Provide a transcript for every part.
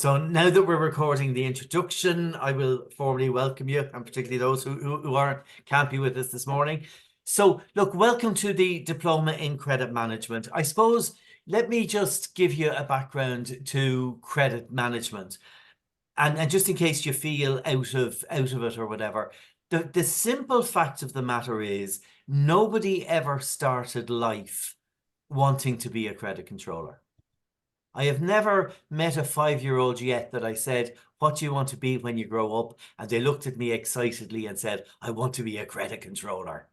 So now that we're recording the introduction, I will formally welcome you, and particularly those who can't be with us this morning. So look, welcome to the Diploma in Credit Management. I suppose let me just give you a background to credit management. And just in case you feel out of it or whatever, the simple fact of the matter is nobody ever started life wanting to be a credit controller. I have never met a 5-year-old yet that I said, what do you want to be when you grow up? And they looked at me excitedly and said, I want to be a credit controller.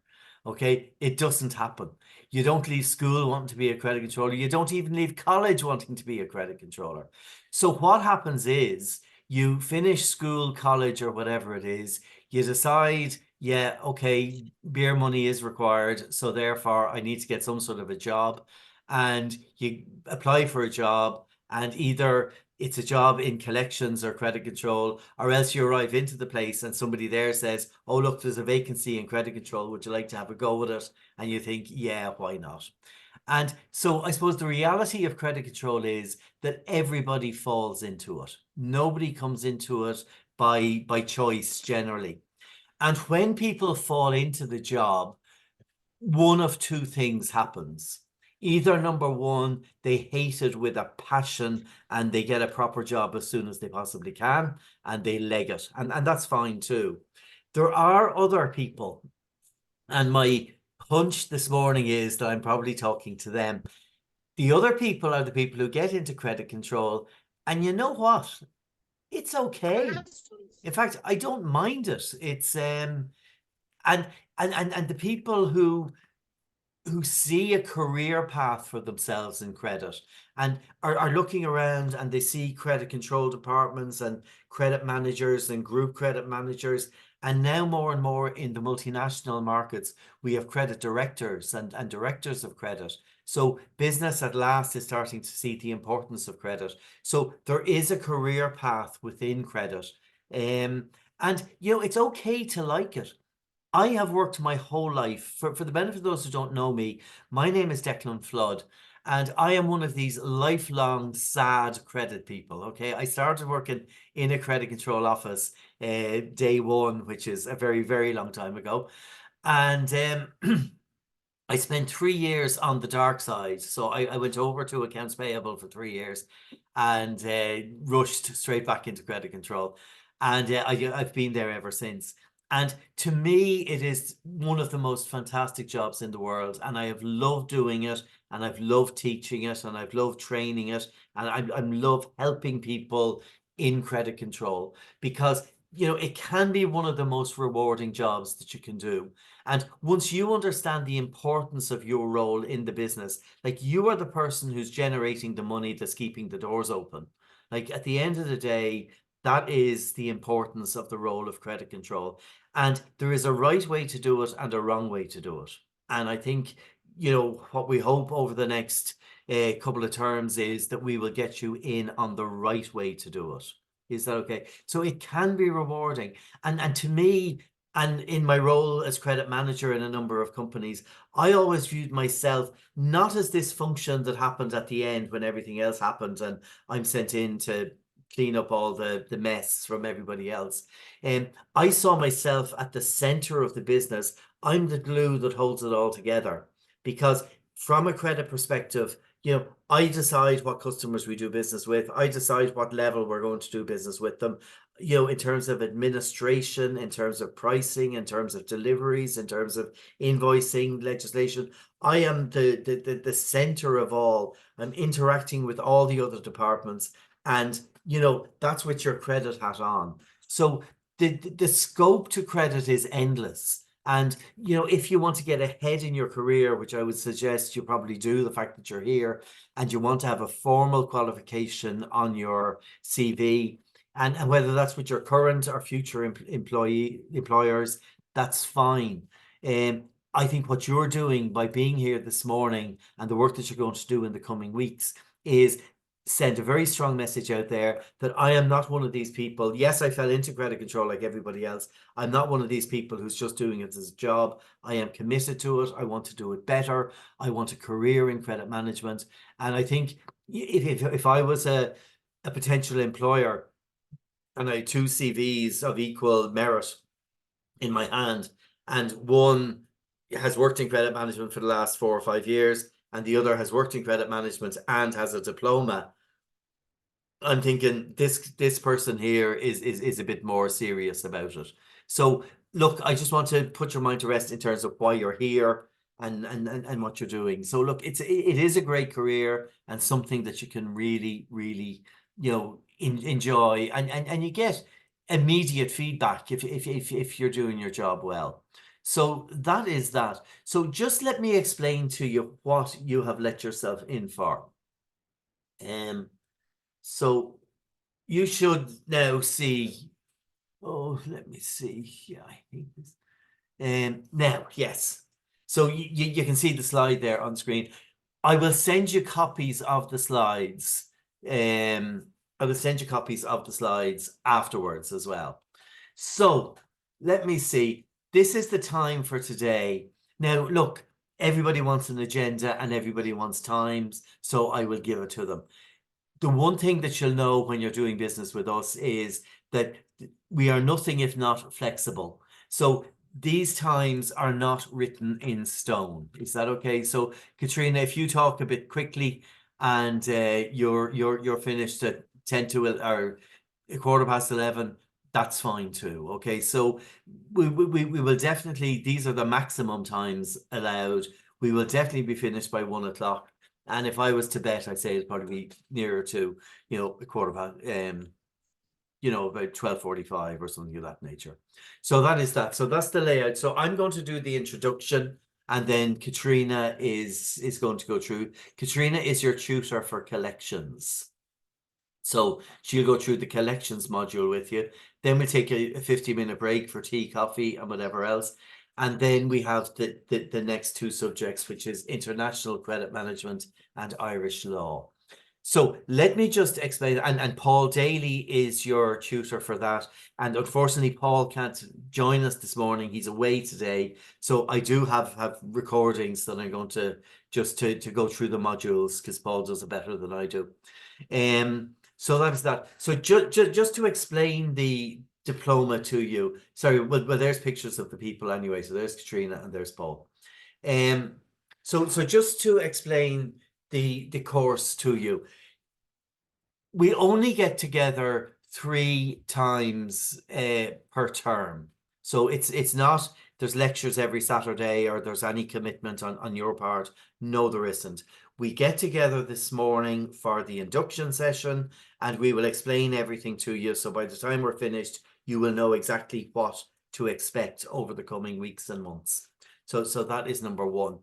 Okay, it doesn't happen. You don't leave school wanting to be a credit controller. You don't even leave college wanting to be a credit controller. So what happens is you finish school, college, or whatever it is, you decide, yeah, okay, beer money is required, so therefore I need to get some sort of a job. And you apply for a job, and either it's a job in collections or credit control, or else you arrive into the place and somebody there says, oh, look, there's a vacancy in credit control. Would you like to have a go with it? And you think, yeah, why not? And so I suppose the reality of credit control is that everybody falls into it. Nobody comes into it by choice generally. And when people fall into the job, one of two things happens. Either number one, they hate it with a passion and they get a proper job as soon as they possibly can and they leg it. And that's fine too. There are other people, and my hunch this morning is that I'm probably talking to them. The other people are the people who get into credit control, and you know what? It's okay. In fact, I don't mind it. It's and the people who see a career path for themselves in credit and are looking around and they see credit control departments and credit managers and group credit managers. And now more and more in the multinational markets, we have credit directors and directors of credit. So business at last is starting to see the importance of credit. So there is a career path within credit. And, you know, it's okay to like it. I have worked my whole life, for the benefit of those who don't know me, my name is Declan Flood, and I am one of these lifelong sad credit people, okay? I started working in a credit control office day one, which is a very, very long time ago. And I spent 3 years on the dark side. So I went over to accounts payable for 3 years and rushed straight back into credit control. And I've been there ever since. And to me, it is one of the most fantastic jobs in the world. And I have loved doing it, and I've loved teaching it, and I've loved training it. And I love helping people in credit control because, you know, it can be one of the most rewarding jobs that you can do. And once you understand the importance of your role in the business, like you are the person who's generating the money that's keeping the doors open. Like at the end of the day, that is the importance of the role of credit control. And there is a right way to do it and a wrong way to do it. And I think, you know, what we hope over the next couple of terms is that we will get you in on the right way to do it. Is that okay? So it can be rewarding. And to me, and in my role as credit manager in a number of companies, I always viewed myself not as this function that happened at the end when everything else happened and I'm sent in to clean up all the mess from everybody else. And I saw myself at the center of the business. I'm the glue that holds it all together because from a credit perspective, you know, I decide what customers we do business with. I decide what level we're going to do business with them, you know, in terms of administration, in terms of pricing, in terms of deliveries, in terms of invoicing legislation. I am the center of all. I'm interacting with all the other departments. And, you know, that's with your credit hat on. So the scope to credit is endless. And, you know, if you want to get ahead in your career, which I would suggest you probably do, the fact that you're here and you want to have a formal qualification on your CV, and whether that's with your current or future employers, that's fine. I think what you're doing by being here this morning and the work that you're going to do in the coming weeks is send a very strong message out there that I am not one of these people. Yes, I fell into credit control like everybody else. I'm not one of these people who's just doing it as a job. I am committed to it. I want to do it better. I want a career in credit management. And I think if I was a potential employer and I had two CVs of equal merit in my hand, and one has worked in credit management for the last 4 or 5 years, and the other has worked in credit management and has a diploma, I'm thinking this person here is a bit more serious about it. So look, I just want to put your mind to rest in terms of why you're here and what you're doing. So look, it is a great career and something that you can really, really, enjoy, and you get immediate feedback if you're doing your job well. So that is that. So just let me explain to you what you have let yourself in for. So you should now see. Oh, let me see. Yeah, I hate this. Now, yes. So you can see the slide there on screen. I will send you copies of the slides. I will send you copies of the slides afterwards as well. So let me see. This is the time for today. Now, look, everybody wants an agenda and everybody wants times, so I will give it to them. The one thing that you'll know when you're doing business with us is that we are nothing if not flexible. So these times are not written in stone. Is that okay? So Katrina, if you talk a bit quickly and you're finished at 10 to or a quarter past 11, that's fine too. Okay, so we will definitely, these are the maximum times allowed. We will definitely be finished by 1 o'clock. And if I was to bet, I'd say it'd probably be nearer to, a quarter past, about 12:45 or something of that nature. So that is that. So that's the layout. So I'm going to do the introduction, and then Katrina is going to go through. Katrina is your tutor for collections. So she'll go through the collections module with you. Then we'll take a 50-minute break for tea, coffee, and whatever else. And then we have the next two subjects, which is international credit management and Irish law. So let me just explain, and Paul Daly is your tutor for that. And unfortunately, Paul can't join us this morning. He's away today. So I do have recordings that I'm going to just to go through the modules, because Paul does it better than I do. So that's that. So just to explain the diploma to you. Sorry, well, there's pictures of the people anyway. So there's Katrina and there's Paul. So just to explain the course to you, we only get together 3 times per term. So it's not there's lectures every Saturday or there's any commitment on your part. No, there isn't. We get together this morning for the induction session and we will explain everything to you. So by the time we're finished, you will know exactly what to expect over the coming weeks and months. So that is number 1.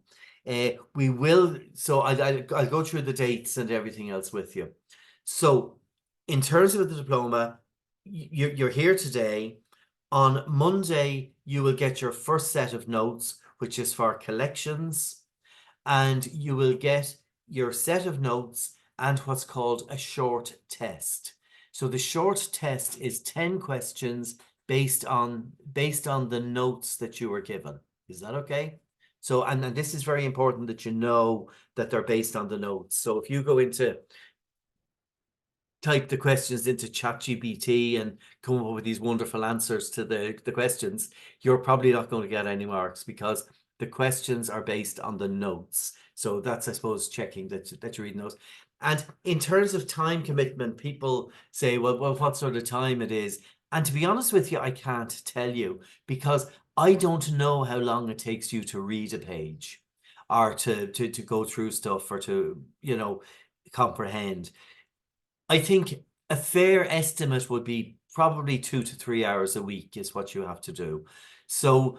We will, so I'll go through the dates and everything else with you. So in terms of the diploma, you're here today. On Monday, you will get your first set of notes, which is for collections, and you will get your set of notes and what's called a short test. So the short test is 10 questions based on the notes that you were given. Is that okay? So, and this is very important that you know that they're based on the notes. So if you go into type the questions into ChatGPT and come up with these wonderful answers to the questions, you're probably not going to get any marks because the questions are based on the notes. So that's, I suppose, checking that you're reading those. And in terms of time commitment, people say, well, what sort of time it is. And to be honest with you, I can't tell you because I don't know how long it takes you to read a page or to go through stuff or to, comprehend. I think a fair estimate would be probably 2 to 3 hours a week is what you have to do. So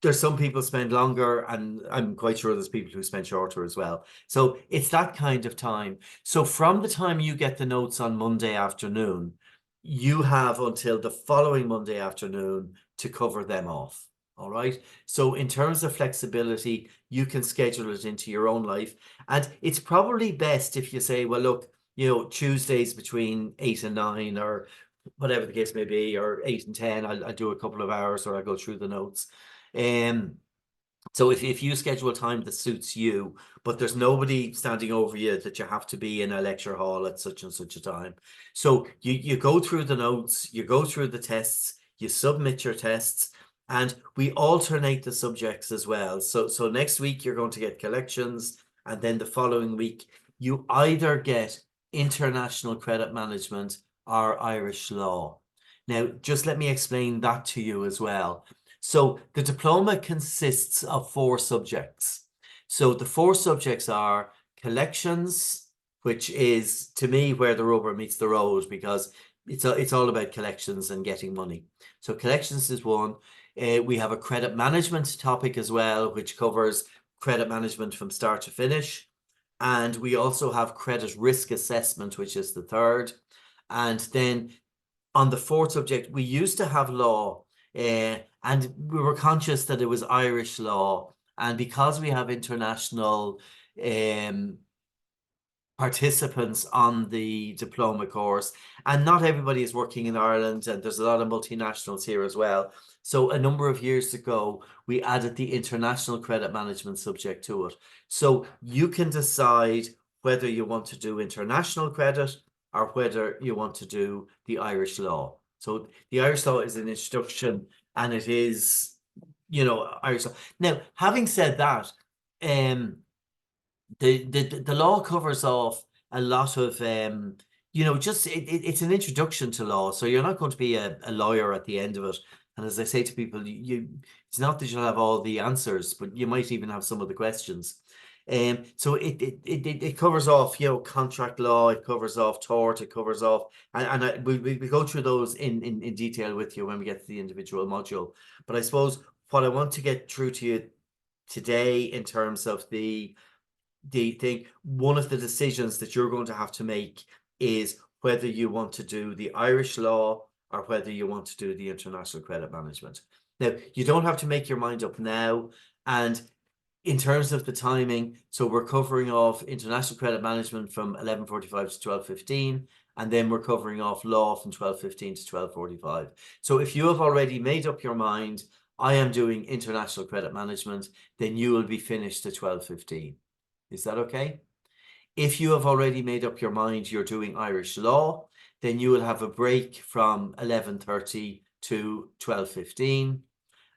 there's some people spend longer, and I'm quite sure there's people who spend shorter as well. So it's that kind of time. So from the time you get the notes on Monday afternoon, you have until the following Monday afternoon to cover them off. All right. So in terms of flexibility, you can schedule it into your own life. And it's probably best if you say, well, look, Tuesdays between 8 and 9 or whatever the case may be, or 8 and 10, I'll do a couple of hours or I'll go through the notes. So if you schedule a time that suits you, but there's nobody standing over you that you have to be in a lecture hall at such and such a time. So you go through the notes, you go through the tests, you submit your tests, and we alternate the subjects as well. So next week you're going to get collections, and then the following week you either get international credit management or Irish law. Now, just let me explain that to you as well. So the diploma consists of 4 subjects. So the 4 subjects are collections, which is to me where the rubber meets the road, because it's all about collections and getting money. So collections is one. We have a credit management topic as well, which covers credit management from start to finish. And we also have credit risk assessment, which is the third. And then on the 4th subject, we used to have law, and we were conscious that it was Irish law. And because we have international participants on the diploma course, and not everybody is working in Ireland, and there's a lot of multinationals here as well. So a number of years ago, we added the international credit management subject to it. So you can decide whether you want to do international credit or whether you want to do the Irish law. So the Irish law is an introduction, and it is, Irish law. Now, having said that, the law covers off a lot of just it's an introduction to law, so you're not going to be a lawyer at the end of it. And as I say to people, it's not that you'll have all the answers, but you might even have some of the questions. So it covers off contract law, it covers off tort, it covers off, and we go through those in detail with you when we get to the individual module. But I suppose what I want to get through to you today in terms of the thing, one of the decisions that you're going to have to make is whether you want to do the Irish law or whether you want to do the international credit management. Now, you don't have to make your mind up now. And in terms of the timing, so we're covering off international credit management from 11:45 to 12:15, and then we're covering off law from 12:15 to 12:45. So if you have already made up your mind, I am doing international credit management, then you will be finished at 12:15. Is that okay? If you have already made up your mind you're doing Irish law, then you will have a break from 11:30 to 12:15.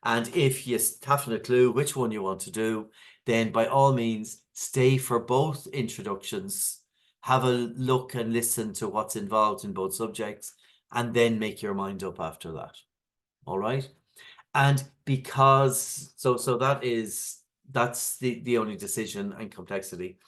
And if you haven't a clue which one you want to do, then by all means, stay for both introductions, have a look and listen to what's involved in both subjects, and then make your mind up after that. All right? And because, so that's the only decision and complexity.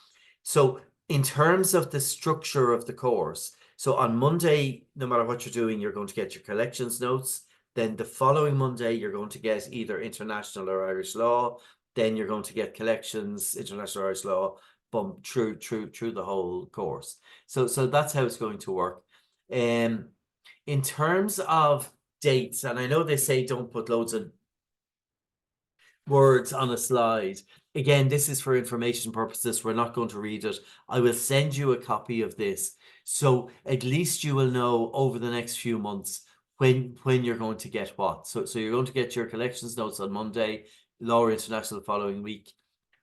So in terms of the structure of the course, so on Monday, no matter what you're doing, you're going to get your collections notes. Then the following Monday, you're going to get either international or Irish law. Then you're going to get collections, international Irish law, through the whole course. So that's how it's going to work. In terms of dates, and I know they say don't put loads of words on a slide. Again, this is for information purposes. We're not going to read it. I will send you a copy of this, so at least you will know over the next few months when you're going to get what. So you're going to get your collections notes on Monday, law international the following week.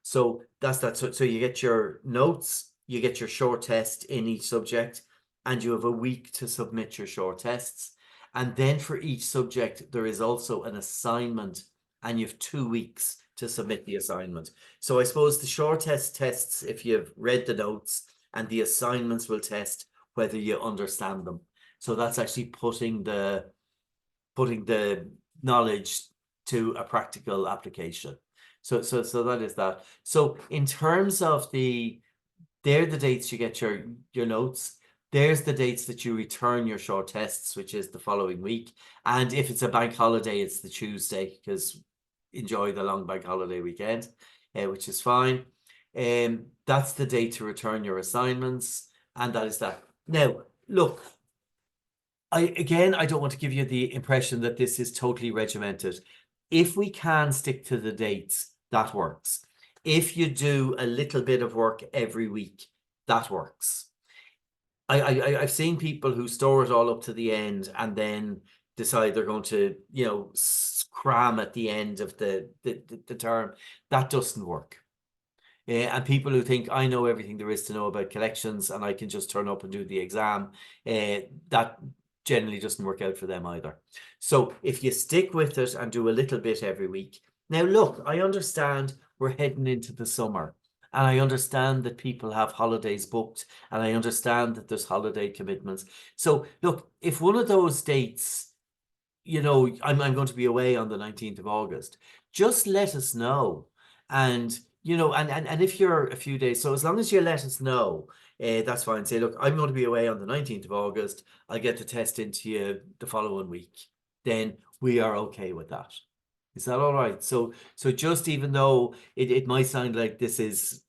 So that's that. So you get your notes, you get your short test in each subject, and you have a week to submit your short tests. And then for each subject, there is also an assignment, and you have 2 weeks to submit the assignment. So I suppose the short test tests if you've read the notes, and the assignments will test whether you understand them. So that's actually putting the knowledge to a practical application. So that is that. So in terms of they're the dates you get your notes. There's the dates that you return your short tests, which is the following week. And if it's a bank holiday, it's the Tuesday, because enjoy the long bank holiday weekend, which is fine. That's the date to return your assignments, and that is that. Now, look, I don't want to give you the impression that this is totally regimented. If we can stick to the dates, that works. If you do a little bit of work every week, that works. I've seen people who store it all up to the end and then decide they're going to, you know, cram at the end of the term. That doesn't work. And people who think I know everything there is to know about collections and I can just turn up and do the exam, that generally doesn't work out for them either. So if you stick with it and do a little bit every week. Now, look, I understand we're heading into the summer, and I understand that people have holidays booked, and I understand that there's holiday commitments. So look, if one of those dates, you know, I'm going to be away on the 19th of August, just let us know. And, you know, and if you're a few days, so as long as you let us know, that's fine. Say, look, I'm going to be away on the 19th of August. I'll get the test into you the following week. Then we are okay with that. Is that all right? So just, even though it might sound like this is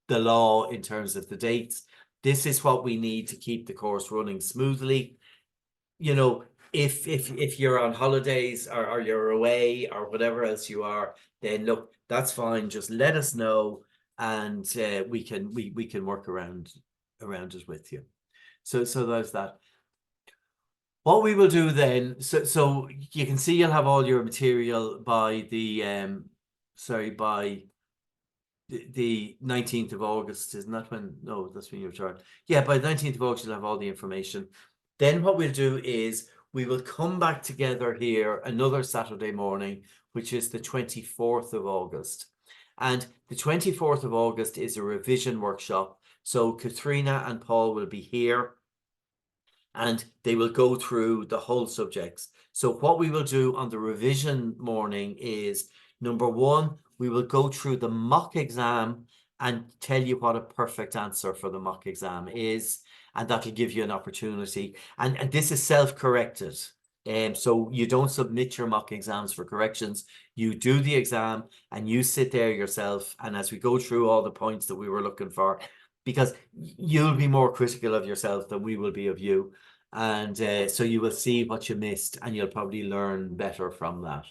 the law in terms of the dates, this is what we need to keep the course running smoothly. You know, if you're on holidays or you're away or whatever else you are, then look, that's fine. Just let us know, and we can work around it with you. So there's that. What we will do then, so you can see you'll have all your material by the by the 19th of August, isn't that when? No, that's when you're charged. Yeah, by the 19th of August, you'll have all the information. Then what we'll do is we will come back together here another Saturday morning, which is the 24th of August. And the 24th of August is a revision workshop. So Katrina and Paul will be here, and they will go through the whole subjects. So what we will do on the revision morning is, number one, we will go through the mock exam and tell you what a perfect answer for the mock exam is, and that'll give you an opportunity. And this is self-corrected. So you don't submit your mock exams for corrections. You do the exam and you sit there yourself. And as we go through all the points that we were looking for, because you'll be more critical of yourself than we will be of you. And so you will see what you missed, and you'll probably learn better from that.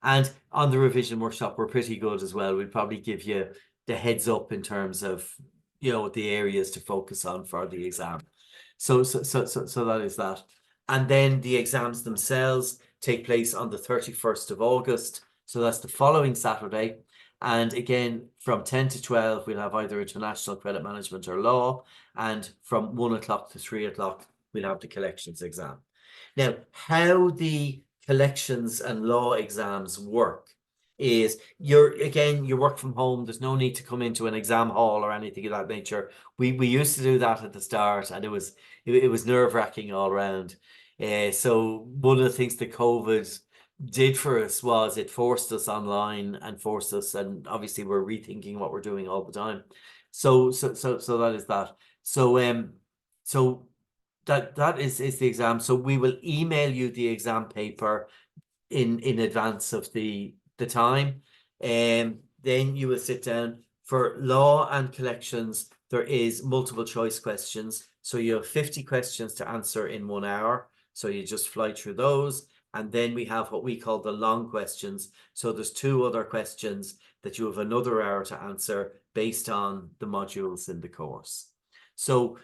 And on the revision workshop, we're pretty good as well. We'll probably give you the heads up in terms of, you know, the areas to focus on for the exam. So that is that. And then the exams themselves take place on the 31st of August. So that's the following Saturday. And again, from 10 to 12, we'll have either international credit management or law. And from 1 o'clock to 3 o'clock, we'll have the collections exam. Now, how the collections and law exams work is you work from home. There's no need to come into an exam hall or anything of that nature. We used to do that at the start, and it was nerve-wracking all around. So one of the things that COVID did for us was it forced us online and forced us, and obviously we're rethinking what we're doing all the time. So that is that. So that is the exam. So we will email you the exam paper in advance of the time. And then you will sit down. For law and collections, there is multiple choice questions. So you have 50 questions to answer in 1 hour. So you just fly through those. And then we have what we call the long questions. So there's 2 other questions that you have another hour to answer based on the modules in the course. So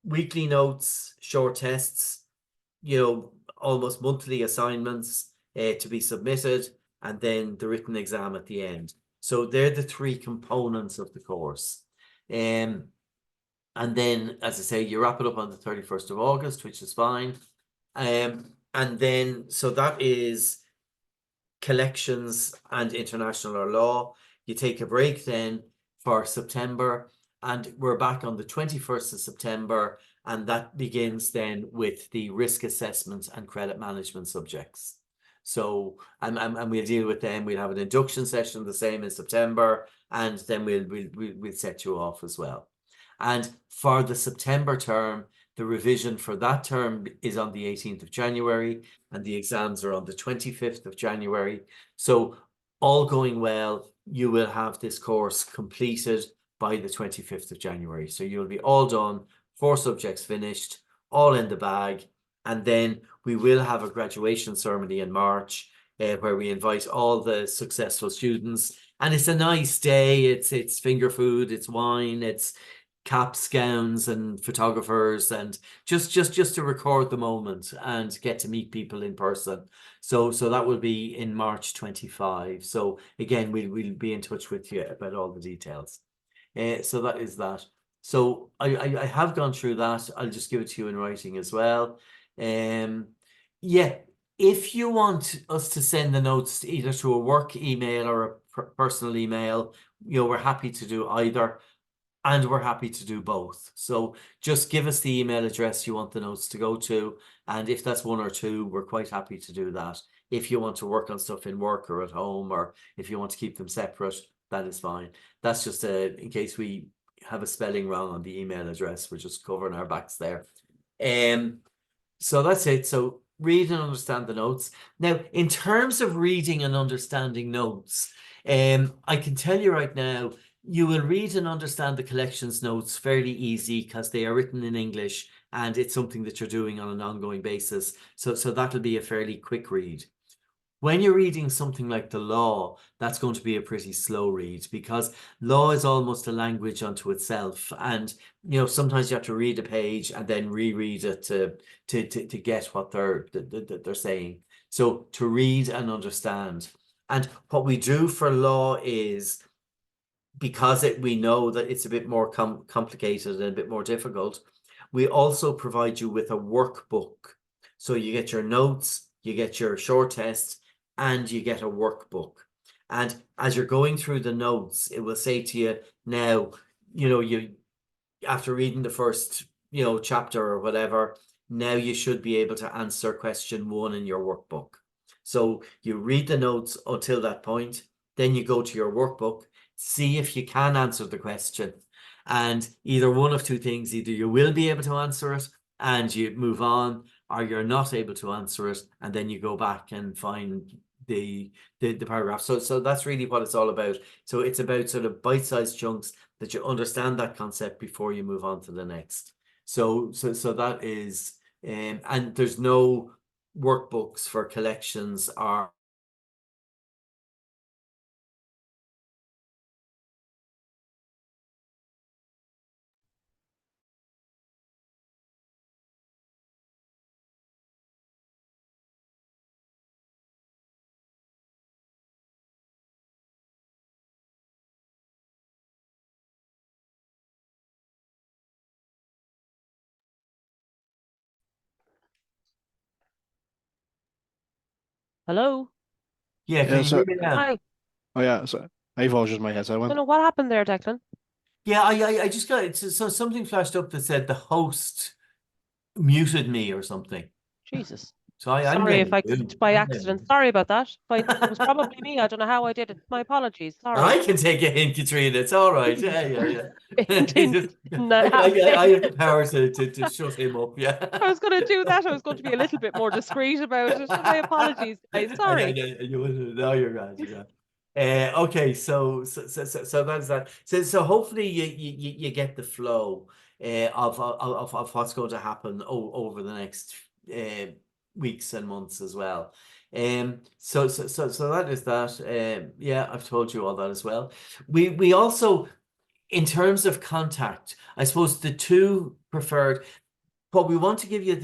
weekly notes, short tests, you know, almost monthly assignments to be submitted, and then the written exam at the end. So they're the 3 components of the course. And then, as I say, you wrap it up on the 31st of August, which is fine. And then, so that is collections and international or law. You take a break then for September, and we're back on the 21st of September, and that begins then with the risk assessment and credit management subjects. So, and we'll deal with them. We'll have an induction session the same in September, and then we'll set you off as well. And for the September term, the revision for that term is on the 18th of January, and the exams are on the 25th of January. So all going well, you will have this course completed by the 25th of January. So you'll be all done, 4 subjects finished, all in the bag. And then we will have a graduation ceremony in March where we invite all the successful students. And it's a nice day. It's finger food, it's wine, it's caps, gowns, and photographers, and just to record the moment and get to meet people in person. So that will be in March 25. So again, we'll be in touch with you about all the details. So that is that. So I have gone through that. I'll just give it to you in writing as well. Yeah, if you want us to send the notes either to a work email or a personal email, we're happy to do either, and we're happy to do both. So just give us the email address you want the notes to go to, and if that's one or two, we're quite happy to do that. If you want to work on stuff in work or at home, or if you want to keep them separate, that is fine. That's just in case we have a spelling wrong on the email address. We're just covering our backs there. So that's it. So read and understand the notes. Now, in terms of reading and understanding notes, I can tell you right now, you will read and understand the collections notes fairly easy because they are written in English and it's something that you're doing on an ongoing basis. So that'll be a fairly quick read. When you're reading something like the law, that's going to be a pretty slow read because law is almost a language unto itself. And, sometimes you have to read a page and then reread it to get what they're saying. So to read and understand. And what we do for law is, because we know that it's a bit more complicated and a bit more difficult, we also provide you with a workbook. So you get your notes, you get your short test, and you get a workbook. And as you're going through the notes, it will say to you now, you after reading the first, chapter or whatever, now you should be able to answer question 1 in your workbook. So you read the notes until that point, then you go to your workbook, see if you can answer the question. And either one of two things, either you will be able to answer it and you move on, or you're not able to answer it, and then you go back and find the paragraph. So that's really what it's all about. So it's about sort of bite-sized chunks that you understand that concept before you move on to the next. So that is, and there's no workbooks for collections or Hello? yeah, can Yeah, you so hear me now? Hi. oh yeah, so I apologize, my headset Don't went. know what happened there, Declan. Yeah, I just got it. So something flashed up that said the host muted me or something. Jesus. So I didn't Sorry get if any I food. clicked by I didn't get any accident. food. Sorry about that. It was probably me. I don't know how I did it. My apologies. Sorry. I can take a hint, Katrina. It's all right. Yeah. Hint, It's hint, just- I halfway. have the power to shut him up. Yeah. I was going to do that. I was going to be a little bit more discreet about it. My apologies, guys. Sorry. You wouldn't. No, you're right. You're right. Okay, so that's that. So hopefully you get the flow of what's going to happen over the next weeks and months as well. So that is that. Yeah, I've told you all that as well. We also, in terms of contact, I suppose the two preferred, what we want to give you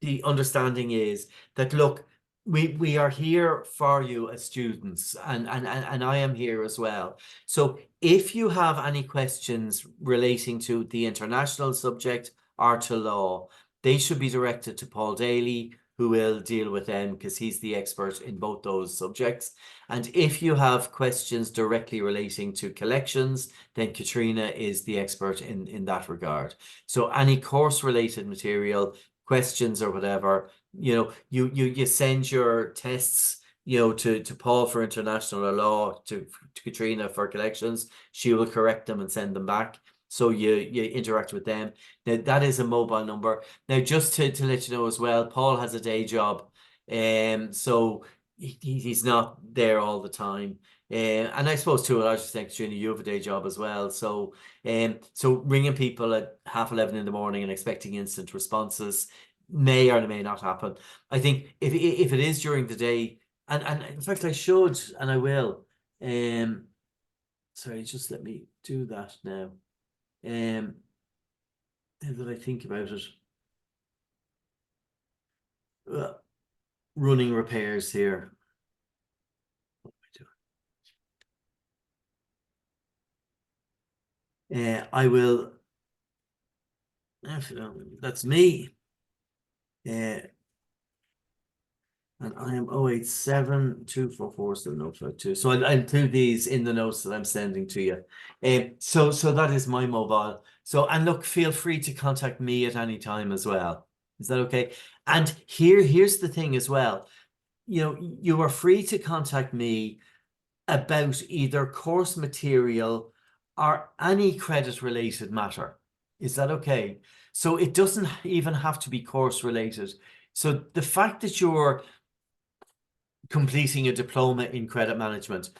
the understanding is that, look, we are here for you as students, and I am here as well. So if you have any questions relating to the international subject or to law, they should be directed to Paul Daly, who will deal with them because he's the expert in both those subjects. And if you have questions directly relating to collections, then Katrina is the expert in that regard. So any course related material, questions or whatever, you send your tests, to Paul for international law, to Katrina for collections. She will correct them and send them back. So you interact with them. Now that is a mobile number. Now just to let you know as well, Paul has a day job, so he's not there all the time. And I suppose too, I just think, Katrina, you have a day job as well. So ringing people at 11:30 in the morning and expecting instant responses may or may not happen. I think if it is during the day, and in fact I should and I will. Sorry, just let me do that now. Now that I think about it, running repairs here. I will. That's me. And I am 087 244 752. So I'll include these in the notes that I'm sending to you. So that is my mobile. So, and look, feel free to contact me at any time as well. Is that okay? And here's the thing as well. You know, you are free to contact me about either course material or any credit related matter. Is that okay? So it doesn't even have to be course related. So the fact that you're completing a diploma in credit management,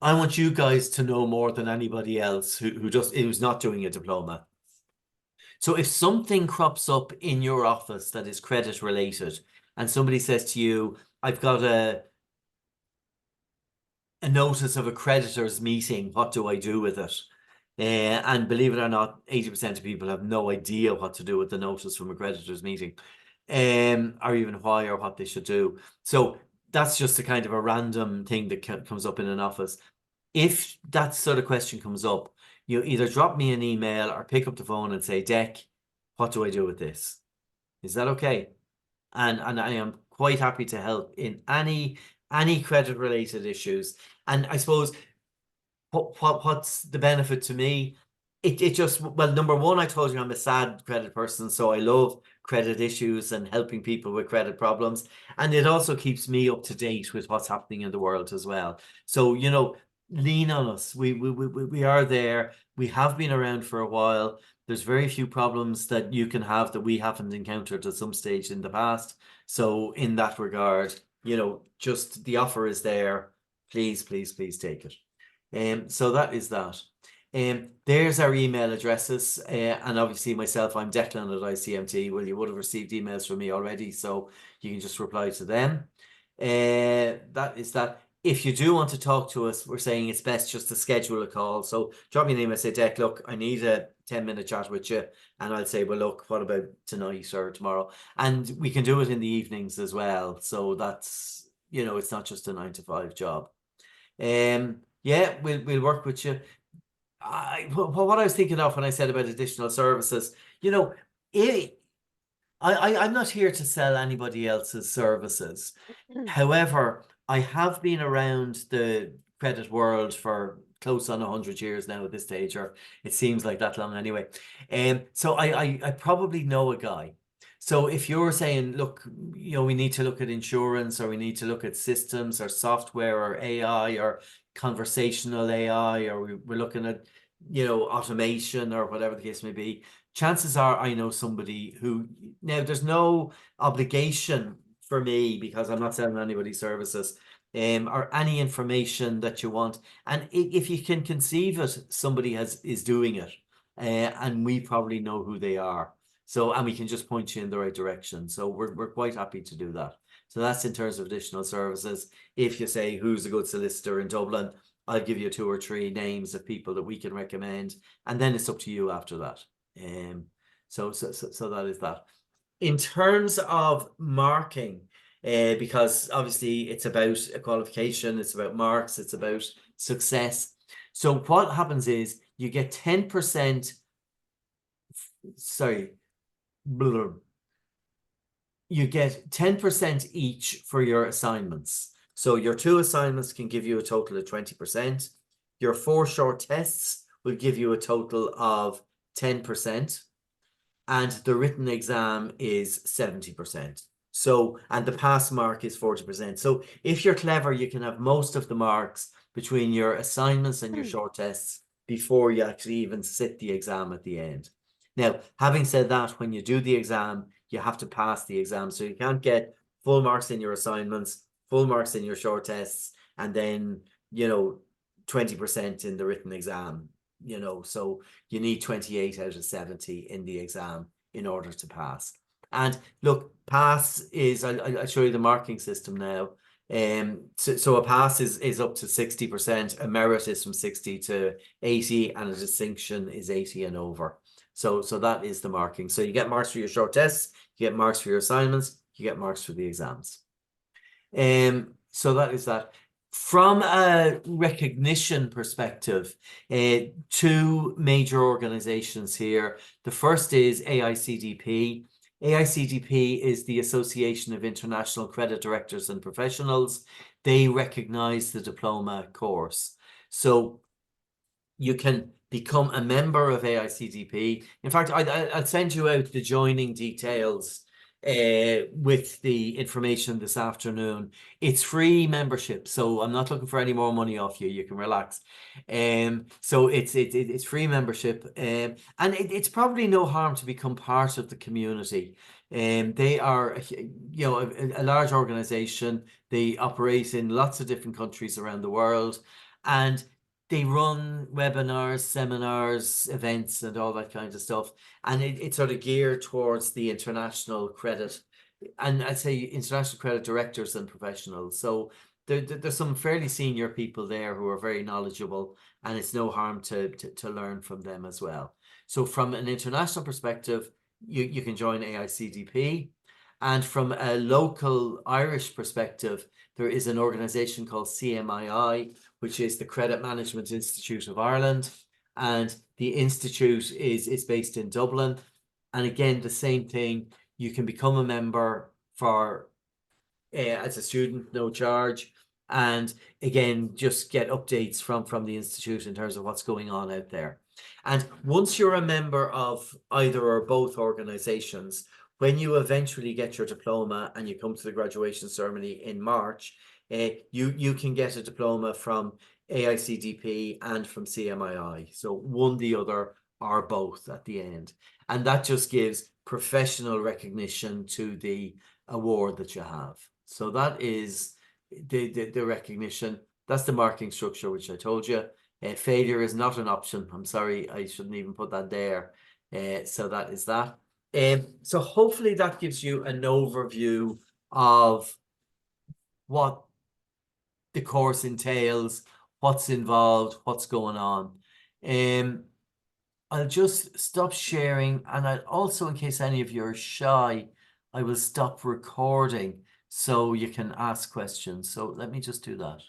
I want you guys to know more than anybody else who's not doing a diploma. So if something crops up in your office that is credit related and somebody says to you, I've got a notice of a creditors meeting, what do I do with it? And believe it or not, 80% of people have no idea what to do with the notice from a creditors meeting, or even why or what they should do. So that's just a kind of a random thing that comes up in an office. If that sort of question comes up, you either drop me an email or pick up the phone and say, Dec, what do I do with this? Is that okay? And I am quite happy to help in any credit related issues. And I suppose what's the benefit to me? It just, well, number one, I told you I'm a sad credit person, so I love credit issues and helping people with credit problems. And it also keeps me up to date with what's happening in the world as well. So, you know, lean on us. We are there. We have been around for a while. There's very few problems that you can have that we haven't encountered at some stage in the past. So in that regard, you know, just the offer is there. Please, please, please take it. So that is that. There's our email addresses, and obviously myself, I'm Declan at ICMT. Well, you would have received emails from me already, so you can just reply to them. That is that. If you do want to talk to us, we're saying it's best just to schedule a call. So drop me an email, say, Dec, look, I need a 10-minute chat with you. And I'll say, well, look, what about tonight or tomorrow? And we can do it in the evenings as well. So that's, you know, it's not just a 9 to 5 job. Yeah, we'll work with you. What I was thinking of when I said about additional services, you know, I'm not here to sell anybody else's services. However, I have been around the credit world for close on 100 years now at this stage, or it seems like that long anyway. So I probably know a guy. So if you're saying, look, you know, we need to look at insurance, or we need to look at systems or software or AI or conversational AI, or we're looking at, you know, automation or whatever the case may be, chances are I know somebody who, now there's no obligation for me because I'm not selling anybody services, or any information that you want. And if you can conceive it, somebody is doing it, and we probably know who they are. So, and we can just point you in the right direction. So we're quite happy to do that. So that's in terms of additional services. If you say, who's a good solicitor in Dublin, I'll give you 2 or 3 names of people that we can recommend, and then it's up to you after that. So that is that. In terms of marking, because obviously it's about a qualification, it's about marks, it's about success. So what happens is you get 10%, sorry, you get 10% each for your assignments. So your 2 assignments can give you a total of 20%. Your 4 short tests will give you a total of 10%. And the written exam is 70%. So, and the pass mark is 40%. So if you're clever, you can have most of the marks between your assignments and your short tests before you actually even sit the exam at the end. Now, having said that, when you do the exam, you have to pass the exam. So you can't get full marks in your assignments, full marks in your short tests, and then, you know, 20% in the written exam, you know. So you need 28 out of 70 in the exam in order to pass. And look, pass is, I'll show you the marking system now. So a pass is up to 60%, a merit is from 60 to 80, and a distinction is 80 and over. So that is the marking. So you get marks for your short tests, you get marks for your assignments, you get marks for the exams. So that is that. From a recognition perspective, two major organizations here. The first is AICDP. AICDP is the Association of International Credit Directors and Professionals. They recognize the diploma course. So you can become a member of AICDP. In fact, I'll send you out the joining details with the information this afternoon. It's free membership, so I'm not looking for any more money off you. You can relax. So it's free membership, and it's probably no harm to become part of the community. They are, you know, a large organization. They operate in lots of different countries around the world, and they run webinars, seminars, events, and all that kind of stuff. And it's sort of geared towards the international credit, and I'd say international credit directors and professionals. So there's some fairly senior people there who are very knowledgeable, and it's no harm to learn from them as well. So from an international perspective, you can join AICDP. And from a local Irish perspective, there is an organization called CMII, which is the Credit Management Institute of Ireland. And the institute is based in Dublin. And again, the same thing, you can become a member for as a student, no charge. And again, just get updates from the institute in terms of what's going on out there. And once you're a member of either or both organizations, when you eventually get your diploma and you come to the graduation ceremony in March, you can get a diploma from AICDP and from CMII. So one, the other, or both at the end. And that just gives professional recognition to the award that you have. So that is the recognition. That's the marking structure, which I told you. Failure is not an option. I'm sorry, I shouldn't even put that there. So that is that. So hopefully that gives you an overview of what the course entails, what's involved, what's going on. I'll just stop sharing, and I'll also, in case any of you are shy, I will stop recording so you can ask questions. So let me just do that.